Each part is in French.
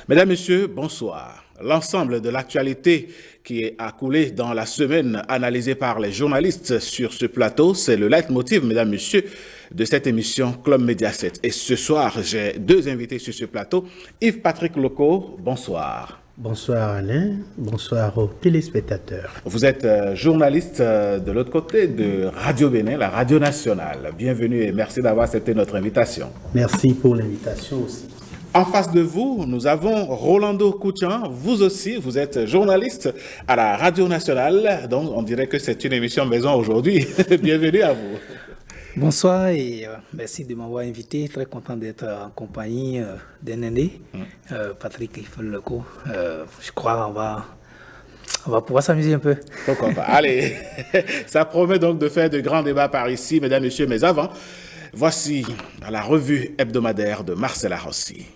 Mesdames, Messieurs, bonsoir. L'ensemble de l'actualité qui a coulé dans la semaine analysée par les journalistes sur ce plateau, c'est le leitmotiv, mesdames, messieurs, de cette émission Club Média 7. Et ce soir, j'ai deux invités sur ce plateau. Yves-Patrick Loco, bonsoir. Bonsoir Alain, bonsoir aux téléspectateurs. Vous êtes journaliste de l'autre côté de Radio Bénin, la radio nationale. Bienvenue et merci d'avoir accepté notre invitation. Merci pour l'invitation aussi. En face de vous, nous avons Rolando Koutian. Vous aussi, vous êtes journaliste à la Radio Nationale. Donc, on dirait que c'est une émission maison aujourd'hui. Bienvenue à vous. Bonsoir et merci de m'avoir invité. Très content d'être en compagnie d'un aîné, Patrick Leco. Je crois qu'on va pouvoir s'amuser un peu. Pourquoi pas. Allez, ça promet donc de faire de grands débats par ici, mesdames, messieurs. Mais avant, voici la revue hebdomadaire de Marcella Rossi.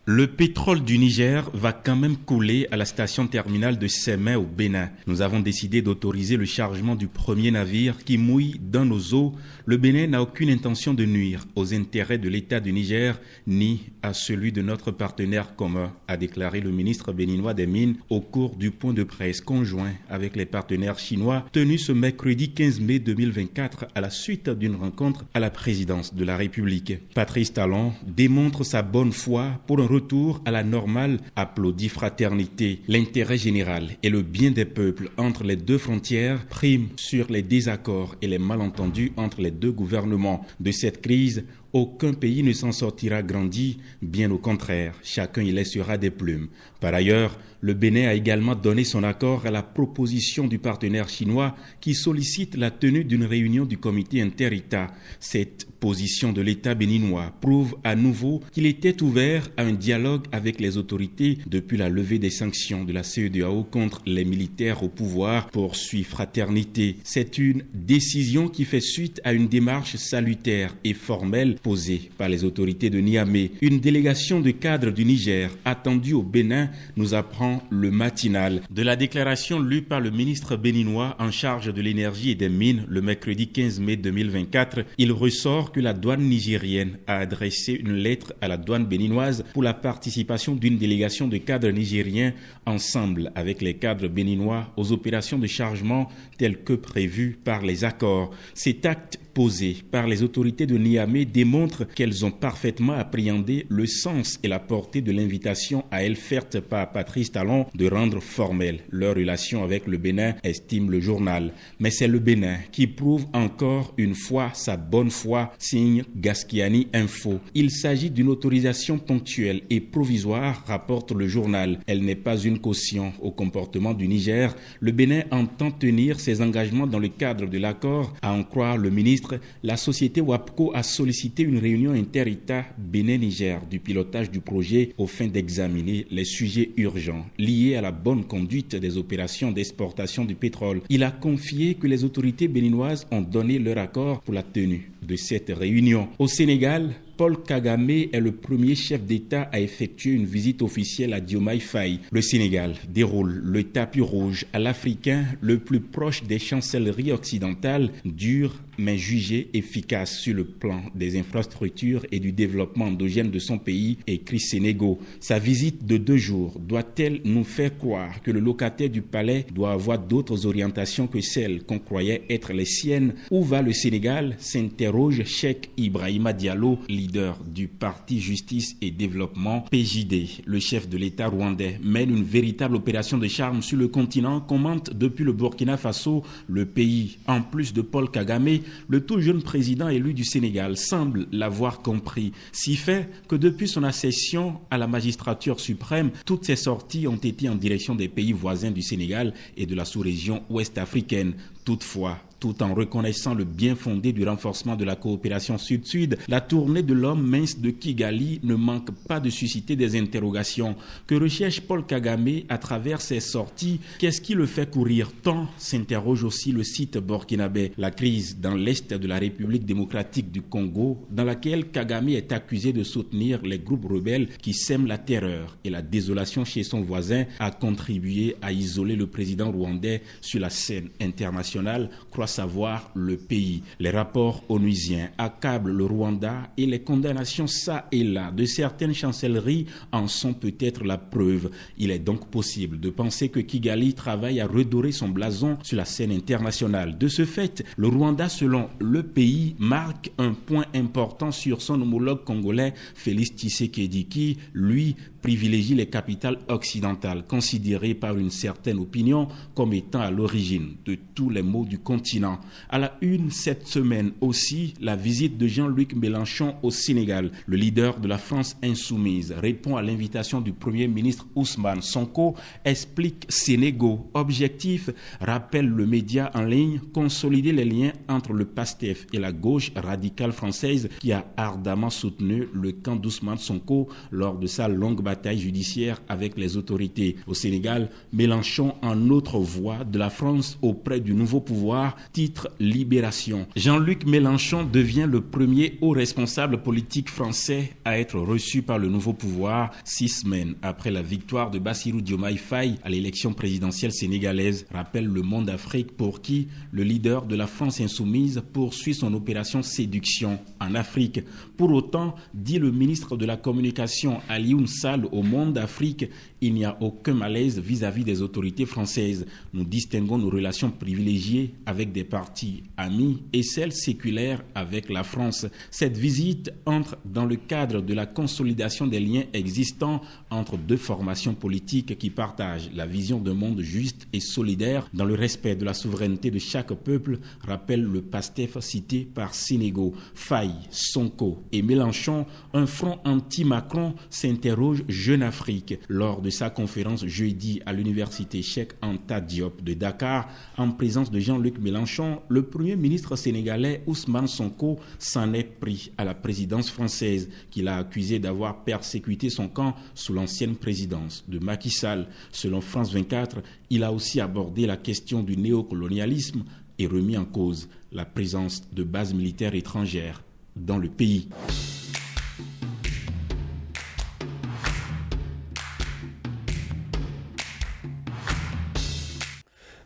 Le pétrole du Niger va quand même couler à la station terminale de Sémé au Bénin. Nous avons décidé d'autoriser le chargement du premier navire qui mouille dans nos eaux. Le Bénin n'a aucune intention de nuire aux intérêts de l'État du Niger ni à celui de notre partenaire commun, a déclaré le ministre béninois des Mines au cours du point de presse conjoint avec les partenaires chinois tenu ce mercredi 15 mai 2024 à la suite d'une rencontre à la présidence de la République. Patrice Talon démontre sa bonne foi pour un retour à la normale, applaudit fraternité. L'intérêt général et le bien des peuples entre les deux frontières priment sur les désaccords et les malentendus entre les deux gouvernements. De cette crise, aucun pays ne s'en sortira grandi, bien au contraire, chacun y laissera des plumes. Par ailleurs, le Bénin a également donné son accord à la proposition du partenaire chinois qui sollicite la tenue d'une réunion du comité inter-État. Cette position de l'État béninois prouve à nouveau qu'il était ouvert à un dialogue avec les autorités depuis la levée des sanctions de la CEDEAO contre les militaires au pouvoir, poursuit Fraternité. C'est une décision qui fait suite à une démarche salutaire et formelle posée par les autorités de Niamey. Une délégation de cadres du Niger attendue au Bénin nous apprend le matinal de la déclaration lue par le ministre béninois en charge de l'énergie et des mines le mercredi 15 mai 2024. Il ressort que la douane nigérienne a adressé une lettre à la douane béninoise pour la participation d'une délégation de cadres nigériens ensemble avec les cadres béninois aux opérations de chargement telles que prévues par les accords. Cet acte posé par les autorités de Niamey démontre qu'elles ont parfaitement appréhendé le sens et la portée de l'invitation à elles faite par Patrice Talon de rendre formelle leur relation avec le Bénin, estime le journal. Mais c'est le Bénin qui prouve encore une fois sa bonne foi, signe Gaskiani Info. Il s'agit d'une autorisation ponctuelle et provisoire, rapporte le journal. Elle n'est pas une caution au comportement du Niger. Le Bénin entend tenir ses engagements dans le cadre de l'accord, à en croire le ministre. La société WAPCO a sollicité une réunion inter-État Bénin-Niger du pilotage du projet aux fins d'examiner les sujets urgents liés à la bonne conduite des opérations d'exportation du pétrole. Il a confié que les autorités béninoises ont donné leur accord pour la tenue de cette réunion. Au Sénégal, Paul Kagame est le premier chef d'État à effectuer une visite officielle à Diomaye Faye. Le Sénégal déroule le tapis rouge à l'Africain le plus proche des chancelleries occidentales, dur mais jugé efficace sur le plan des infrastructures et du développement endogène de son pays, écrit Sénégo. Sa visite de 2 jours doit-elle nous faire croire que le locataire du palais doit avoir d'autres orientations que celles qu'on croyait être les siennes? Où va le Sénégal? S'interroge Cheikh Ibrahima Diallo, leader du Parti Justice et Développement, PJD. Le chef de l'État rwandais mène une véritable opération de charme sur le continent, commente depuis le Burkina Faso le pays. En plus de Paul Kagame, le tout jeune président élu du Sénégal semble l'avoir compris, si fait que depuis son accession à la magistrature suprême, toutes ses sorties ont été en direction des pays voisins du Sénégal et de la sous-région ouest-africaine. Toutefois, tout en reconnaissant le bien fondé du renforcement de la coopération sud-sud, la tournée de l'homme mince de Kigali ne manque pas de susciter des interrogations. Que recherche Paul Kagame à travers ses sorties? Qu'est-ce qui le fait courir tant? S'interroge aussi le site burkinabé. La crise dans l'est de la République démocratique du Congo, dans laquelle Kagame est accusé de soutenir les groupes rebelles qui sèment la terreur et la désolation chez son voisin, a contribué à isoler le président rwandais sur la scène internationale, croit doit savoir le pays. Les rapports onusiens accablent le Rwanda et les condamnations ça et là de certaines chancelleries en sont peut-être la preuve. Il est donc possible de penser que Kigali travaille à redorer son blason sur la scène internationale. De ce fait, le Rwanda, selon le pays, marque un point important sur son homologue congolais Félix Tshisekedi qui, lui, privilégie les capitales occidentales, considérées par une certaine opinion comme étant à l'origine de tous les maux du continent. À la une cette semaine aussi, la visite de Jean-Luc Mélenchon au Sénégal. Le leader de la France insoumise répond à l'invitation du Premier ministre Ousmane Sonko, explique Sénégo. Objectif, rappelle le média en ligne, consolider les liens entre le PASTEF et la gauche radicale française qui a ardemment soutenu le camp d'Ousmane Sonko lors de sa longue bataille judiciaire avec les autorités. Au Sénégal, Mélenchon en autre voix de la France auprès du nouveau pouvoir, titre Libération. Jean-Luc Mélenchon devient le premier haut responsable politique français à être reçu par le nouveau pouvoir 6 semaines après la victoire de Bassirou Diomaye Faye à l'élection présidentielle sénégalaise, rappelle Le Monde Afrique, pour qui le leader de la France insoumise poursuit son opération séduction en Afrique. Pour autant, dit le ministre de la Communication Alioune Sall au Monde Afrique, il n'y a aucun malaise vis-à-vis des autorités françaises. Nous distinguons nos relations privilégiées avec des partis amis et celles séculaires avec la France. Cette visite entre dans le cadre de la consolidation des liens existants entre deux formations politiques qui partagent la vision d'un monde juste et solidaire dans le respect de la souveraineté de chaque peuple, rappelle le PASTEF cité par Sénégo. Faye, Sonko et Mélenchon, un front anti-Macron, s'interroge Jeune Afrique. Lors de sa conférence jeudi à l'université Cheikh Anta Diop de Dakar, en présence de Jean-Luc Mélenchon, le premier ministre sénégalais Ousmane Sonko s'en est pris à la présidence française, qu'il a accusé d'avoir persécuté son camp sous l'ancienne présidence de Macky Sall. Selon France 24, il a aussi abordé la question du néocolonialisme et remis en cause la présence de bases militaires étrangères dans le pays.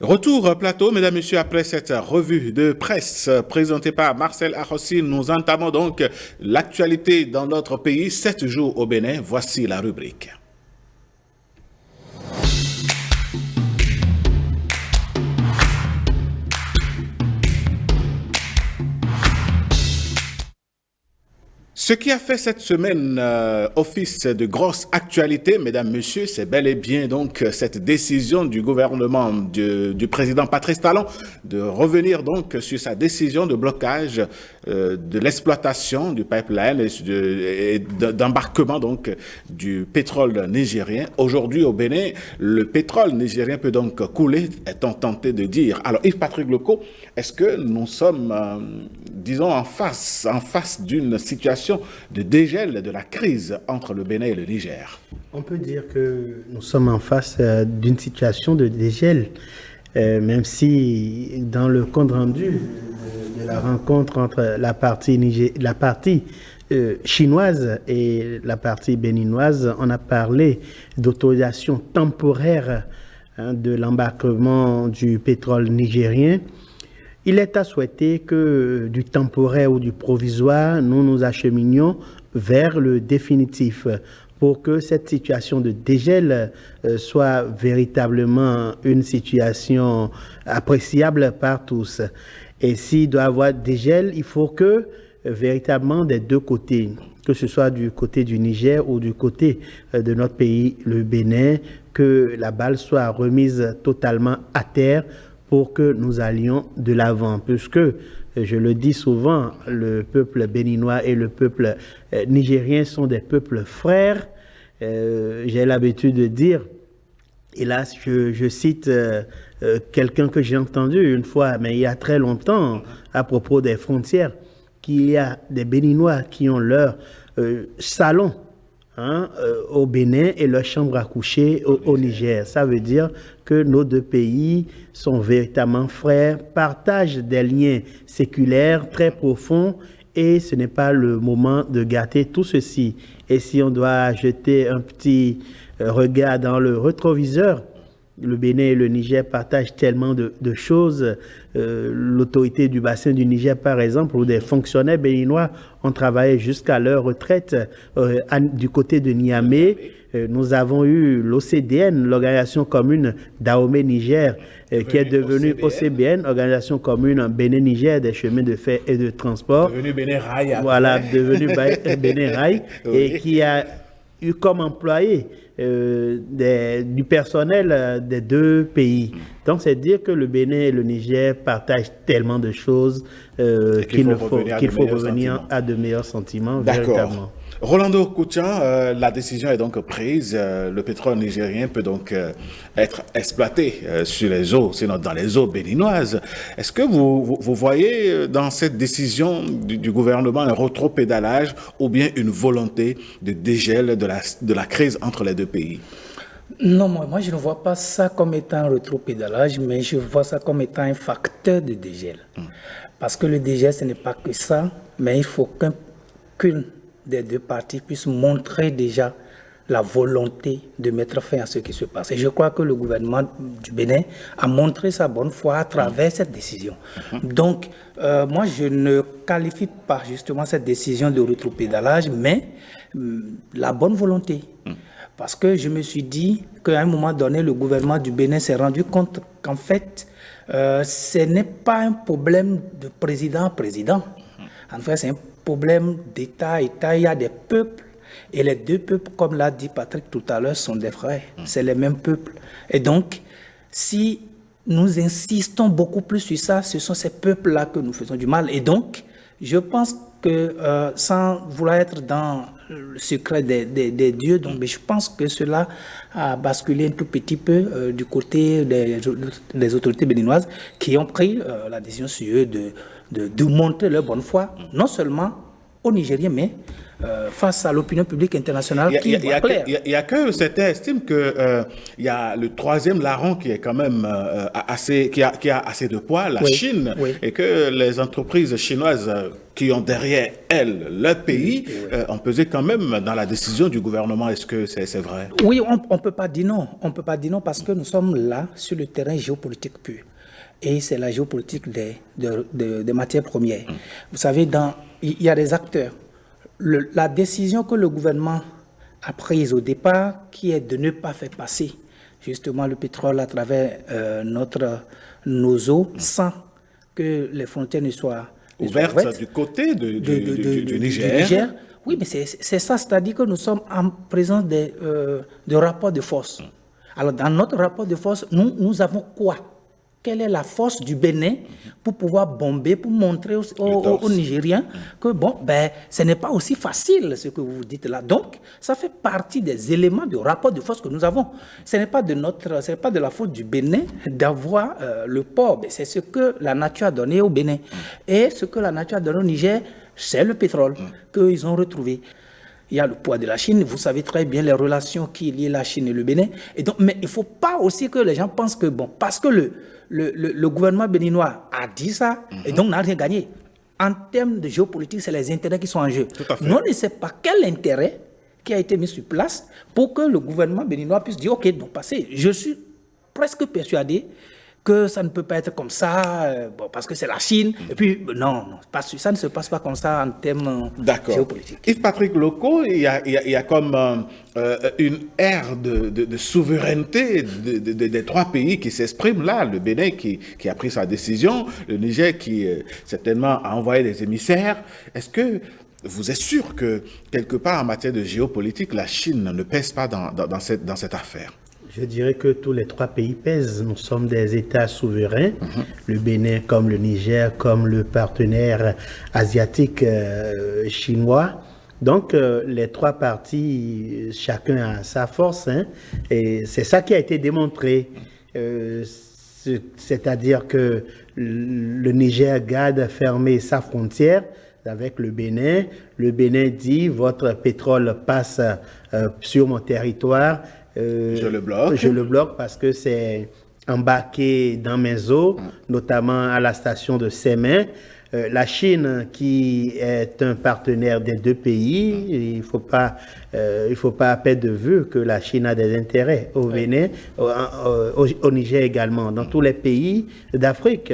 Retour plateau, mesdames, messieurs, après cette revue de presse présentée par Marcel Arossi, nous entamons donc l'actualité dans notre pays, 7 jours au Bénin. Voici la rubrique. Ce qui a fait cette semaine office de grosse actualité, mesdames, messieurs, c'est bel et bien donc cette décision du gouvernement du président Patrice Talon de revenir donc sur sa décision de blocage de l'exploitation du pipeline et d'embarquement donc du pétrole nigérien. Aujourd'hui au Bénin, le pétrole nigérien peut donc couler, est-on tenté de dire. Alors Yves-Patrick Leco, est-ce que nous sommes, disons, en face d'une situation de dégel de la crise entre le Bénin et le Niger? On peut dire que nous sommes en face d'une situation de dégel, même si dans le compte rendu de la rencontre entre la partie chinoise et la partie béninoise, on a parlé d'autorisation temporaire de l'embarquement du pétrole nigérien. Il est à souhaiter que du temporaire ou du provisoire, nous nous acheminions vers le définitif pour que cette situation de dégel soit véritablement une situation appréciable par tous. Et s'il doit y avoir dégel, il faut que véritablement des deux côtés, que ce soit du côté du Niger ou du côté de notre pays, le Bénin, que la balle soit remise totalement à terre pour que nous allions de l'avant, puisque, je le dis souvent, le peuple béninois et le peuple nigérien sont des peuples frères. J'ai l'habitude de dire, hélas, je cite quelqu'un que j'ai entendu une fois, mais il y a très longtemps, à propos des frontières, qu'il y a des Béninois qui ont leur salon au Bénin et leur chambre à coucher au Niger. Ça veut dire que nos deux pays sont véritablement frères, partagent des liens séculaires très profonds et ce n'est pas le moment de gâter tout ceci. Et si on doit jeter un petit regard dans le rétroviseur, le Bénin et le Niger partagent tellement de choses. L'autorité du bassin du Niger, par exemple, où des fonctionnaires béninois ont travaillé jusqu'à leur retraite du côté de Niamey. Nous avons eu l'OCDN, l'Organisation commune Dahomey-Niger, qui est devenue OCBN, Organisation commune Bénin-Niger des chemins de fer et de transport. Devenu Bénin Rail. Voilà, devenu Bénin Rail, oui. Et qui a eu comme employé du personnel des deux pays. Donc, c'est dire que le Bénin et le Niger partagent tellement de choses qu'il faut revenir à de meilleurs sentiments. D'accord. Rolando Koutian, la décision est donc prise. Le pétrole nigérien peut donc être exploité sur les eaux, sinon dans les eaux béninoises. Est-ce que vous voyez dans cette décision du gouvernement un rétropédalage ou bien une volonté de dégel de la crise entre les deux pays? Non, moi je ne vois pas ça comme étant un rétropédalage, mais je vois ça comme étant un facteur de dégel. Parce que le dégel, ce n'est pas que ça, mais il faut qu'une des deux parties puissent montrer déjà la volonté de mettre fin à ce qui se passe. Et je crois que le gouvernement du Bénin a montré sa bonne foi à travers cette décision. Donc, moi, je ne qualifie pas justement cette décision de rétropédalage, mais la bonne volonté. Parce que je me suis dit qu'à un moment donné, le gouvernement du Bénin s'est rendu compte qu'en fait, ce n'est pas un problème de président à président. En fait, c'est un problème d'État à État. Il y a des peuples, et les deux peuples, comme l'a dit Patrick tout à l'heure, sont des frères. C'est les mêmes peuples. Et donc, si nous insistons beaucoup plus sur ça, ce sont ces peuples-là que nous faisons du mal. Et donc, je pense que, sans vouloir être dans le secret des dieux, donc, je pense que cela a basculé un tout petit peu du côté des autorités béninoises qui ont pris la décision sur eux de montrer leur bonne foi, non seulement aux Nigériens, mais face à l'opinion publique internationale qui est claire. Il y a que certains estiment que il y a le troisième larron qui est quand même qui a assez de poids, la Chine, et que les entreprises chinoises qui ont derrière elles leur pays ont pesé quand même dans la décision du gouvernement. Est-ce que c'est vrai? Oui, on peut pas dire non. On peut pas dire non parce que nous sommes là sur le terrain géopolitique pur. Et c'est la géopolitique des matières premières. Vous savez, il y a des acteurs. La décision que le gouvernement a prise au départ, qui est de ne pas faire passer justement le pétrole à travers nos eaux sans que les frontières ne soient ouvertes du côté du Niger. Oui, mais c'est ça, c'est-à-dire que nous sommes en présence de rapports de force. Alors, dans notre rapport de force, nous avons quoi? Quelle est la force du Bénin pour pouvoir bomber, pour montrer aux Nigériens que ce n'est pas aussi facile ce que vous dites là. Donc, ça fait partie des éléments du rapport de force que nous avons. Ce n'est pas de la faute du Bénin d'avoir le port. C'est ce que la nature a donné au Bénin. Et ce que la nature a donné au Niger, c'est le pétrole qu'ils ont retrouvé. Il y a le poids de la Chine, vous savez très bien les relations qui lient la Chine et le Bénin. Et donc, mais il ne faut pas aussi que les gens pensent que, parce que le gouvernement béninois a dit ça, et donc n'a rien gagné. En termes de géopolitique, c'est les intérêts qui sont en jeu. Nous, on ne sait pas quel intérêt qui a été mis sur place pour que le gouvernement béninois puisse dire, OK, donc passez. Je suis presque persuadé que ça ne peut pas être comme ça, parce que c'est la Chine. Et puis, non, ça ne se passe pas comme ça en termes géopolitiques. Yves-Patrick Loco, il y a comme une ère de souveraineté des trois pays qui s'expriment là. Le Bénin qui a pris sa décision, le Niger qui certainement a envoyé des émissaires. Est-ce que vous êtes sûr que, quelque part en matière de géopolitique, la Chine ne pèse pas dans cette affaire? Je dirais que tous les trois pays pèsent. Nous sommes des États souverains. Le Bénin comme le Niger, comme le partenaire asiatique chinois. Donc, les trois parties, chacun a sa force. Et c'est ça qui a été démontré. C'est-à-dire que le Niger garde fermé sa frontière avec le Bénin. Le Bénin dit, votre pétrole passe sur mon territoire. Je le bloque parce que c'est embarqué dans mes eaux, notamment à la station de Sémin. La Chine, qui est un partenaire des deux pays, il ne faut pas perdre de vue que la Chine a des intérêts au Bénin, au Niger également, dans tous les pays d'Afrique.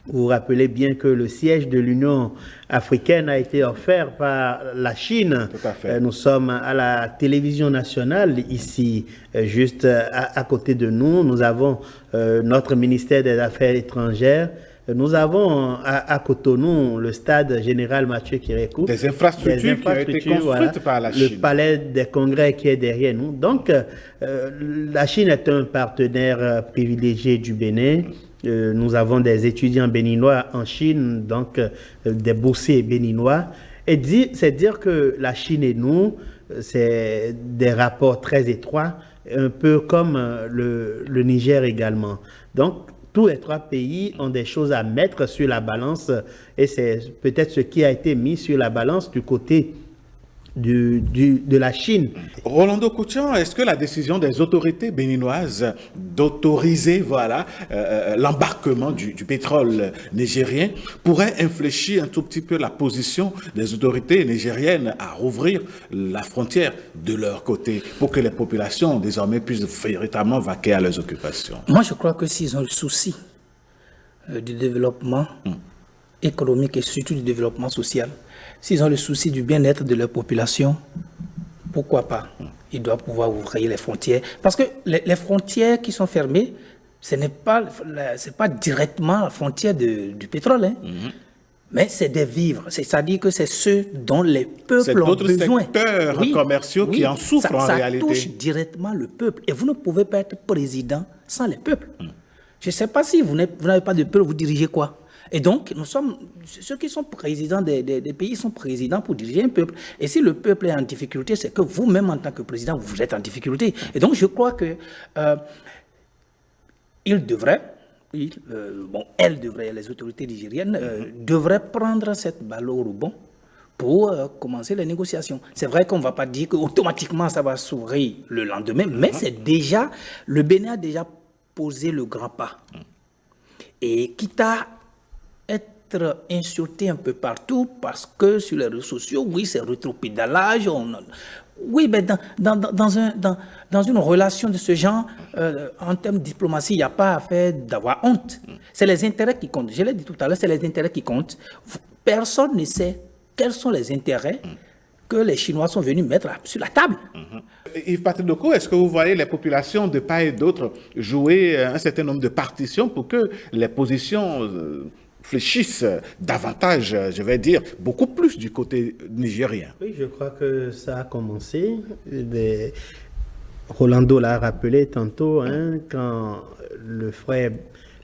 Vous vous rappelez bien que le siège de l'Union africaine a été offert par la Chine. Tout à fait. Nous sommes à la télévision nationale ici, juste à côté de nous. Nous avons notre ministère des Affaires étrangères. Nous avons à Cotonou le stade général Mathieu Kérékou. Des infrastructures qui ont été construites par la Chine. Le palais des congrès qui est derrière nous. Donc, la Chine est un partenaire privilégié du Bénin. Nous avons des étudiants béninois en Chine, donc des boursiers béninois. Et c'est dire que la Chine et nous, c'est des rapports très étroits, un peu comme le Niger également. Donc, tous les trois pays ont des choses à mettre sur la balance et c'est peut-être ce qui a été mis sur la balance du côté de la Chine. Rolando Koutian, est-ce que la décision des autorités béninoises d'autoriser l'embarquement du pétrole nigérien pourrait infléchir un tout petit peu la position des autorités nigériennes à rouvrir la frontière de leur côté pour que les populations désormais puissent véritablement vaquer à leurs occupations? Moi, je crois que s'ils ont le souci du développement économique et surtout du développement social, s'ils ont le souci du bien-être de leur population, pourquoi pas? Ils doivent pouvoir ouvrir les frontières. Parce que les frontières qui sont fermées, ce n'est pas directement la frontière du pétrole. Hein. Mais c'est des vivres. C'est-à-dire que c'est ceux dont les peuples ont besoin. C'est d'autres secteurs commerciaux qui en souffrent en réalité. Ça touche directement le peuple. Et vous ne pouvez pas être président sans les peuples. Je ne sais pas si vous n'avez pas de peuple, vous dirigez quoi? Et donc, ceux qui sont présidents des pays sont présidents pour diriger un peuple. Et si le peuple est en difficulté, c'est que vous-même, en tant que président, vous êtes en difficulté. Et donc, je crois que elles devraient, les autorités nigériennes devraient prendre cette balle au rebond pour commencer les négociations. C'est vrai qu'on ne va pas dire qu'automatiquement, ça va s'ouvrir le lendemain, mais le Bénin a déjà posé le grand pas. Et quitte à être insulté un peu partout parce que sur les réseaux sociaux, oui, c'est rétropédalage. Oui, mais dans une relation de ce genre, en termes de diplomatie, il n'y a pas à faire d'avoir honte. C'est les intérêts qui comptent. Je l'ai dit tout à l'heure, c'est les intérêts qui comptent. Personne ne sait quels sont les intérêts que les Chinois sont venus mettre sur la table. Yves Patrick Dokou, est-ce que vous voyez les populations de part et d'autre jouer un certain nombre de partitions pour que les positions fléchissent davantage, je vais dire, beaucoup plus du côté nigérien? Oui, je crois que ça a commencé. Rolando l'a rappelé tantôt, quand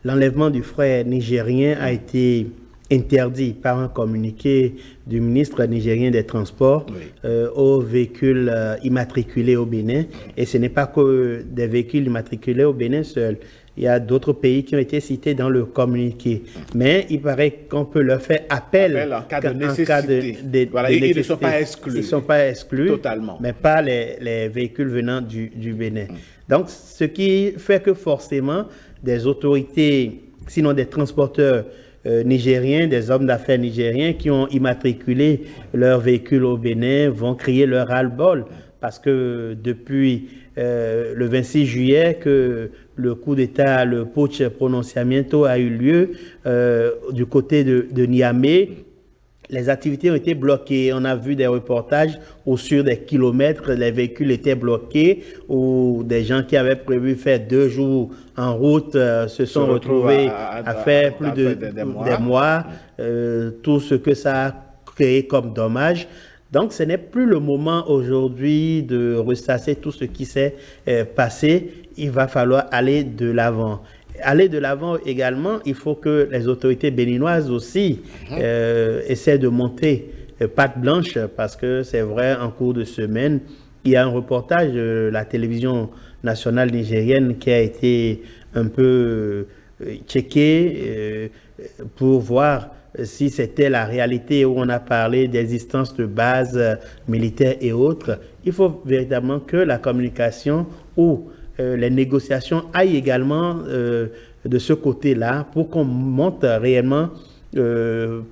l'enlèvement du frère nigérien a été interdit par un communiqué du ministre nigérien des Transports aux véhicules immatriculés au Bénin. Et ce n'est pas que des véhicules immatriculés au Bénin seuls. Il y a d'autres pays qui ont été cités dans le communiqué. Mais il paraît qu'on peut leur faire appel en cas de nécessité. Ils ne sont pas exclus. Ils ne sont pas exclus. Totalement. Mais pas les véhicules venant du Bénin. Donc, ce qui fait que forcément, des autorités, sinon des transporteurs nigériens, des hommes d'affaires nigériens qui ont immatriculé leurs véhicules au Bénin vont crier leur ras-le-bol. Parce que depuis le 26 juillet que le coup d'État, le putsch prononciamiento a eu lieu du côté de Niamey, les activités ont été bloquées. On a vu des reportages où sur des kilomètres, les véhicules étaient bloqués, où des gens qui avaient prévu faire 2 jours en route se sont retrouvés à faire plus de des mois. Tout ce que ça a créé comme dommage. Donc, ce n'est plus le moment aujourd'hui de ressasser tout ce qui s'est passé. Il va falloir aller de l'avant. Aller de l'avant également, il faut que les autorités béninoises aussi essaient de monter patte blanche, parce que c'est vrai, en cours de semaine, il y a un reportage de la télévision nationale nigérienne qui a été un peu checké pour voir si c'était la réalité, où on a parlé d'existence de bases militaires et autres. Il faut véritablement que la communication ou les négociations aillent également de ce côté-là pour qu'on monte réellement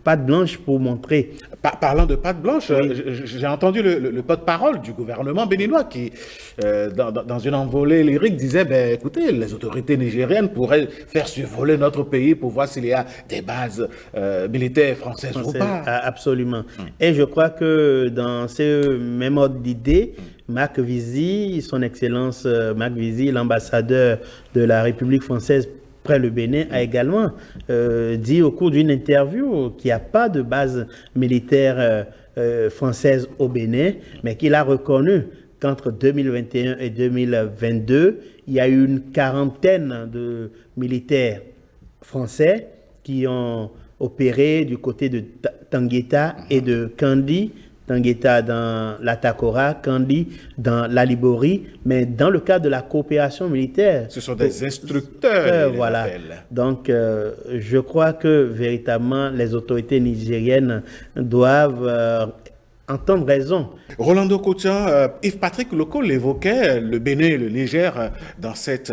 patte blanche pour montrer. Parlant de patte blanche, j'ai entendu le porte-parole du gouvernement béninois qui, dans une envolée lyrique, disait écoutez, les autorités nigériennes pourraient faire survoler notre pays pour voir s'il y a des bases militaires françaises ou pas. Absolument. Et je crois que dans ce même ordre d'idée, Marc Vizy, son Excellence Marc Vizy, l'ambassadeur de la République française près le Bénin, a également dit au cours d'une interview qu'il n'y a pas de base militaire française au Bénin, mais qu'il a reconnu qu'entre 2021 et 2022, il y a eu une quarantaine de militaires français qui ont opéré du côté de Tangueta et de Kandi. Tangueta dans la Takora, Kandi dans la Libori, mais dans le cadre de la coopération militaire. Ce sont des instructeurs, voilà. Donc, je crois que véritablement, les autorités nigériennes doivent entendre raison. Rolando Kotian, Yves-Patrick Loko l'évoquait, le Bénin et le Niger, dans cette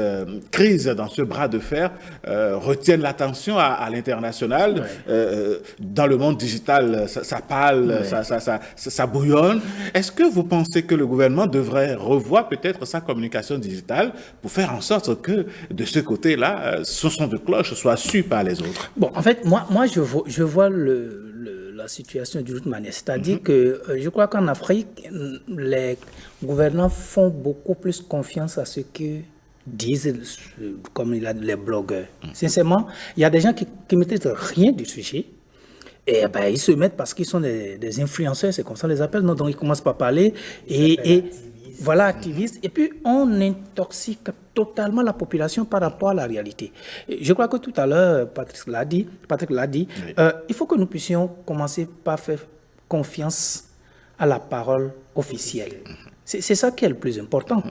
crise, dans ce bras de fer, retiennent l'attention à l'international. Ouais. Dans le monde digital, ça parle, ouais. ça bouillonne. Est-ce que vous pensez que le gouvernement devrait revoir peut-être sa communication digitale pour faire en sorte que, de ce côté-là, ce son de cloche soit su par les autres? Bon, en fait, moi je vois la situation d'une autre manière. C'est-à-dire que je crois qu'en Afrique, les gouvernants font beaucoup plus confiance à ce que disent, comme les blogueurs. Sincèrement, il y a des gens qui ne maîtrisent rien du sujet. Et ils se mettent parce qu'ils sont des influenceurs, c'est comme ça on les appelle. Non, donc ils commencent par parler et voilà, activistes. Et puis on intoxique totalement la population par rapport à la réalité. Et je crois que tout à l'heure, Patrick l'a dit, oui. Il faut que nous puissions commencer par faire confiance à la parole officielle. C'est ça qui est le plus important.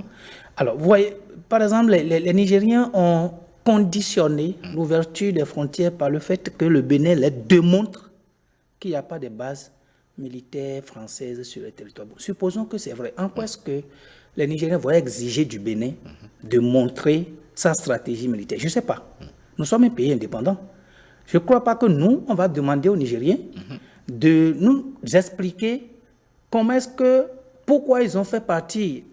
Alors, vous voyez, par exemple, les Nigériens ont conditionné l'ouverture des frontières par le fait que le Bénin les démontre qu'il n'y a pas de base militaire française sur le territoire. Bon, supposons que c'est vrai. En quoi est-ce que les Nigériens vont exiger du Bénin de montrer sa stratégie militaire? Je ne sais pas. Nous sommes un pays indépendant. Je ne crois pas que nous, on va demander aux Nigériens de nous expliquer pourquoi ils ont fait partie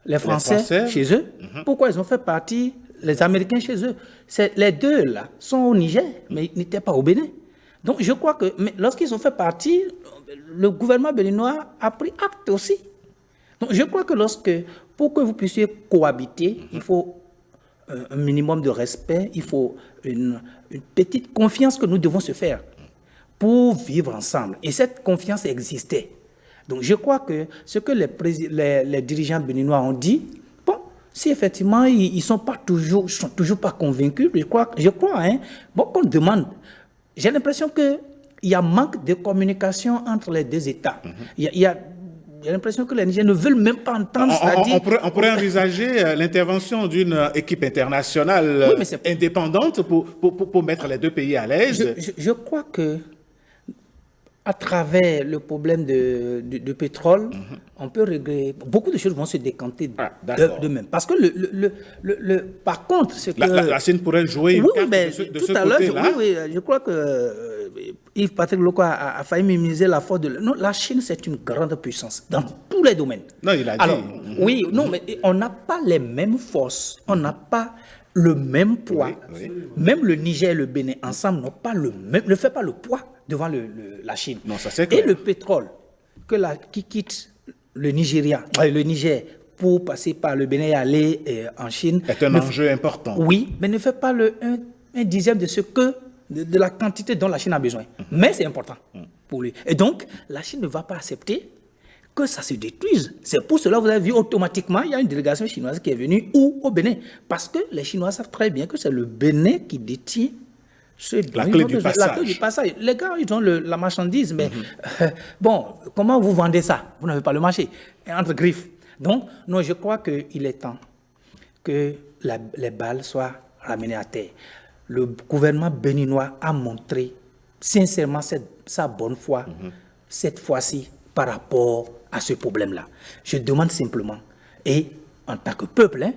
les Français chez eux, pourquoi ils ont fait partie les Américains chez eux. Les deux là sont au Niger, mais ils n'étaient pas au Bénin. Donc je crois que lorsqu'ils ont fait partie, le gouvernement béninois a pris acte aussi. Donc je crois que pour que vous puissiez cohabiter, il faut un minimum de respect, il faut une petite confiance que nous devons se faire pour vivre ensemble. Et cette confiance existait. Donc je crois que ce que les dirigeants béninois ont dit, bon, si effectivement ils ne sont toujours pas convaincus, je crois qu'on demande. J'ai l'impression qu'il y a manque de communication entre les deux États. J'ai l'impression que les Nigériens ne veulent même pas entendre. On pourrait envisager l'intervention d'une équipe internationale indépendante pour mettre les deux pays à l'aise. Je crois que à travers le problème de pétrole, on peut régler. Beaucoup de choses vont se décanter de même. Parce que par contre, c'est que la Chine pourrait jouer une carte de ce côté-là. Oui, je crois que Yves-Patrick Loko a failli minimiser la force de... Non, la Chine, c'est une grande puissance dans tous les domaines. Non, il a dit. Alors, oui, non, mais on n'a pas les mêmes forces, on n'a pas le même poids. Oui. Même le Niger et le Bénin ensemble ne fait pas le poids devant la Chine. Non, ça c'est clair. Et le pétrole qui quitte le Niger pour passer par le Bénin et aller en Chine est un enjeu important. Oui, mais ne fait pas un dixième de ce que de la quantité dont la Chine a besoin. Mais c'est important pour lui. Et donc, la Chine ne va pas accepter que ça se détruise. C'est pour cela que vous avez vu automatiquement, il y a une délégation chinoise qui est venue au Bénin. Parce que les Chinois savent très bien que c'est le Bénin qui détient la clé du passage. Les gars, ils ont la marchandise, mais bon, comment vous vendez ça? Vous n'avez pas le marché, entre griffes. Donc, non, je crois qu'il est temps que les balles soient ramenées à terre. Le gouvernement béninois a montré sincèrement sa bonne foi, cette fois-ci, par rapport à ce problème-là. Je demande simplement, et en tant que peuple,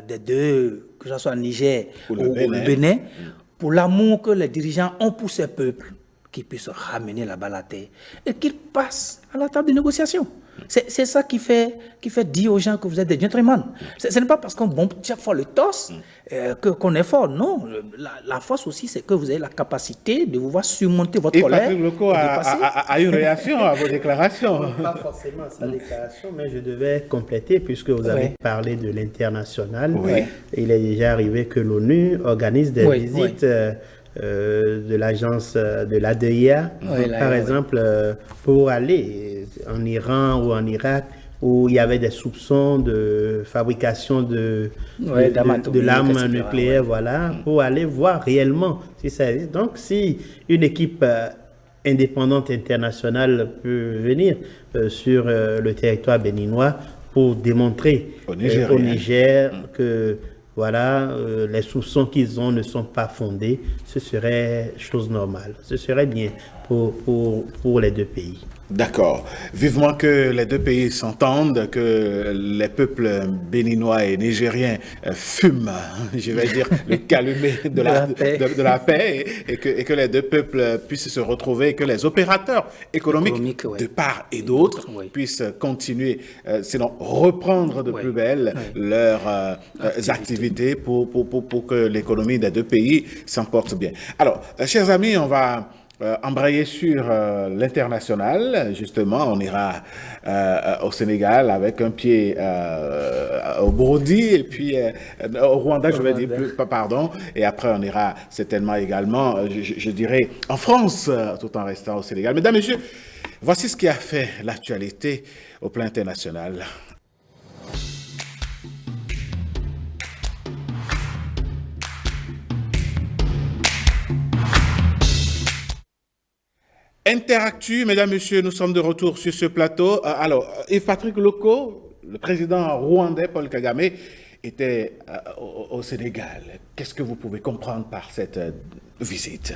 des deux, que ce soit Niger ou Bénin, pour l'amour que les dirigeants ont pour ces peuples, qu'ils puissent ramener la balle à terre et qu'ils passent à la table de négociation. C'est ça qui fait dire aux gens que vous êtes des gentlemen. Ce n'est pas parce qu'on bombe chaque fois le torse qu'on est fort. Non, la force aussi, c'est que vous avez la capacité de pouvoir surmonter votre colère. Patrick Loko a une réaction à vos déclarations. Pas forcément à sa déclaration, mais je devais compléter puisque vous avez parlé de l'international. Oui. Il est déjà arrivé que l'ONU organise des visites de l'agence de l'ADIA, par exemple, pour aller en Iran ou en Irak, où il y avait des soupçons de fabrication de l'arme nucléaire, voilà, pour aller voir réellement si ça existe. Donc, si une équipe indépendante internationale peut venir sur le territoire béninois pour démontrer au Niger que voilà, les soupçons qu'ils ont ne sont pas fondés, ce serait chose normale. Ce serait bien pour les deux pays. D'accord. Vivement que les deux pays s'entendent, que les peuples béninois et nigériens fument, je vais dire, le calumet de la paix et que les deux peuples puissent se retrouver et que les opérateurs économiques de part et d'autre puissent continuer, sinon reprendre de plus belle leurs activités pour que l'économie des deux pays s'en porte bien. Alors, chers amis, on va embrayer sur l'international. Justement, on ira au Sénégal avec un pied au Burundi et puis au Rwanda, je vais dire, pardon, et après on ira certainement également, je dirais, en France, tout en restant au Sénégal. Mesdames, Messieurs, voici ce qui a fait l'actualité au plan international. Interactu, mesdames, messieurs, nous sommes de retour sur ce plateau. Alors, Yves-Patrick Loko, le président rwandais Paul Kagame, était au Sénégal. Qu'est-ce que vous pouvez comprendre par cette visite?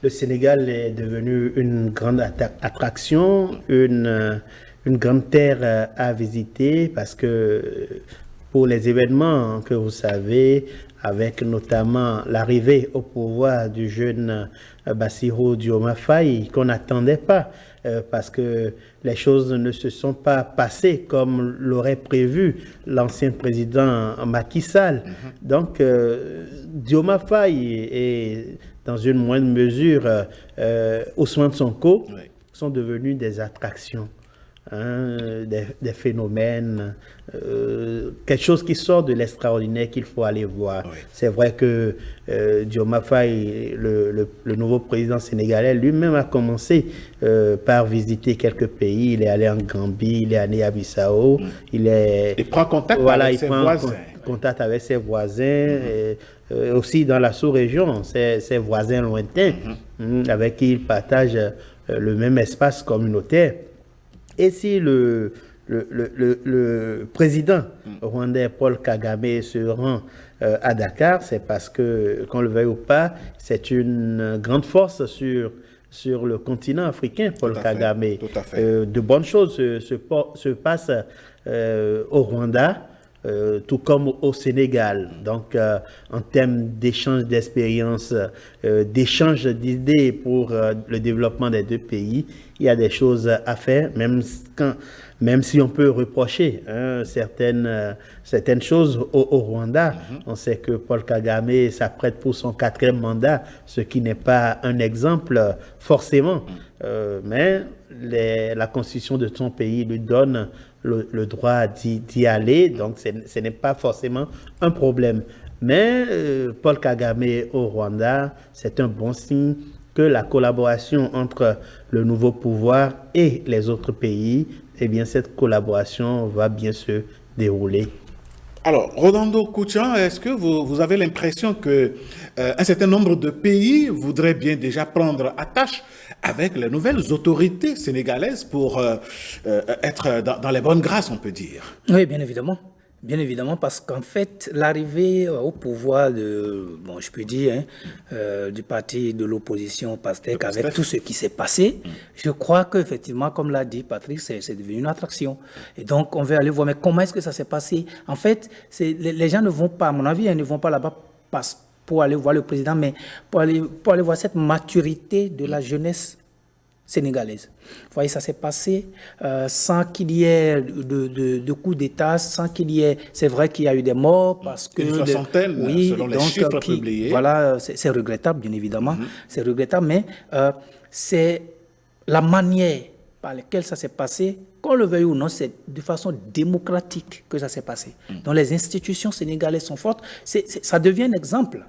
Le Sénégal est devenu une grande attraction, une grande terre à visiter parce que pour les événements que vous savez, avec notamment l'arrivée au pouvoir du jeune Bassirou Diomaye Faye, qu'on n'attendait pas, parce que les choses ne se sont pas passées comme l'aurait prévu l'ancien président Macky Sall. Donc, Diomaye Faye et, dans une moindre mesure, Ousmane Sonko sont devenus des attractions. Des phénomènes, quelque chose qui sort de l'extraordinaire qu'il faut aller voir. C'est vrai que Diomaye Faye, le nouveau président sénégalais, lui-même a commencé par visiter quelques pays. Il est allé en Gambie, il est allé à Bissau. Il prend contact avec ses voisins. Contact avec ses voisins, et aussi dans la sous-région, ses voisins lointains, avec qui il partage le même espace communautaire. Et si le président rwandais Paul Kagame se rend à Dakar, c'est parce que, qu'on le veuille ou pas, c'est une grande force sur le continent africain, Paul Kagame. Tout à fait. De bonnes choses se passent au Rwanda, tout comme au Sénégal. Donc, en termes d'échange d'expériences, d'échange d'idées pour le développement des deux pays, il y a des choses à faire, même si on peut reprocher certaines choses au Rwanda. On sait que Paul Kagame s'apprête pour son 4e mandat, ce qui n'est pas un exemple forcément. Mais la constitution de son pays lui donne le droit d'y aller, donc ce n'est pas forcément un problème. Mais Paul Kagame au Rwanda, c'est un bon signe que la collaboration entre le nouveau pouvoir et les autres pays, eh bien cette collaboration va bien se dérouler. Alors, Rolando Kouchan, est-ce que vous avez l'impression que un certain nombre de pays voudraient bien déjà prendre attache avec les nouvelles autorités sénégalaises pour être dans les bonnes grâces, on peut dire? Oui, bien évidemment. Bien évidemment, parce qu'en fait, l'arrivée au pouvoir je peux dire, du parti de l'opposition PASTEF, avec tout ce qui s'est passé, je crois qu'effectivement, comme l'a dit Patrick, c'est devenu une attraction. Et donc, on veut aller voir, mais comment est-ce que ça s'est passé? En fait, les gens ne vont pas, à mon avis, ils ne vont pas là-bas pour aller voir le président, mais pour aller voir cette maturité de la jeunesse sénégalaise. Vous voyez, ça s'est passé sans qu'il y ait de coup d'État, sans qu'il y ait... C'est vrai qu'il y a eu des morts parce que... Une soixantaine, selon les chiffres publiés. Voilà, c'est regrettable, bien évidemment. C'est regrettable, mais c'est la manière par laquelle ça s'est passé, qu'on le veuille ou non, c'est de façon démocratique que ça s'est passé. Donc les institutions sénégalaises sont fortes. Ça devient un exemple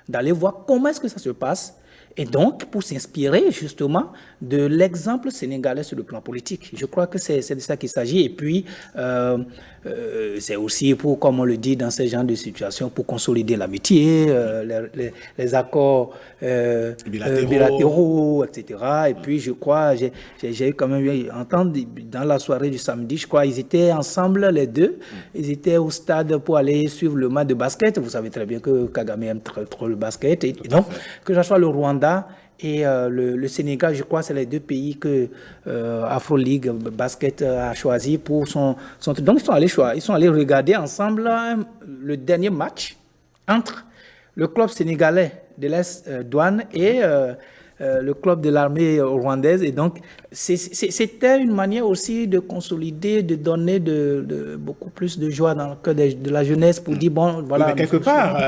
d'aller voir comment est-ce que ça se passe. Et donc, pour s'inspirer justement de l'exemple sénégalais sur le plan politique. Je crois que c'est de ça qu'il s'agit. Et puis, c'est aussi pour, comme on le dit dans ce genre de situation, pour consolider l'amitié, les accords bilatéraux, etc. Et puis, je crois, j'ai quand même entendu dans la soirée du samedi, je crois, ils étaient ensemble, les deux. Ils étaient au stade pour aller suivre le match de basket. Vous savez très bien que Kagame aime trop le basket. Et donc, que ce soit le Rwanda et le Sénégal, je crois, c'est les deux pays que Afro League Basket a choisi pour son truc. Donc, ils sont allés regarder ensemble le dernier match entre le club sénégalais de l'Est Douane et le club de l'armée rwandaise. Et donc, c'était une manière aussi de consolider, de donner beaucoup plus de joie dans le cœur de la jeunesse pour dire, bon, voilà. Mais quelque part,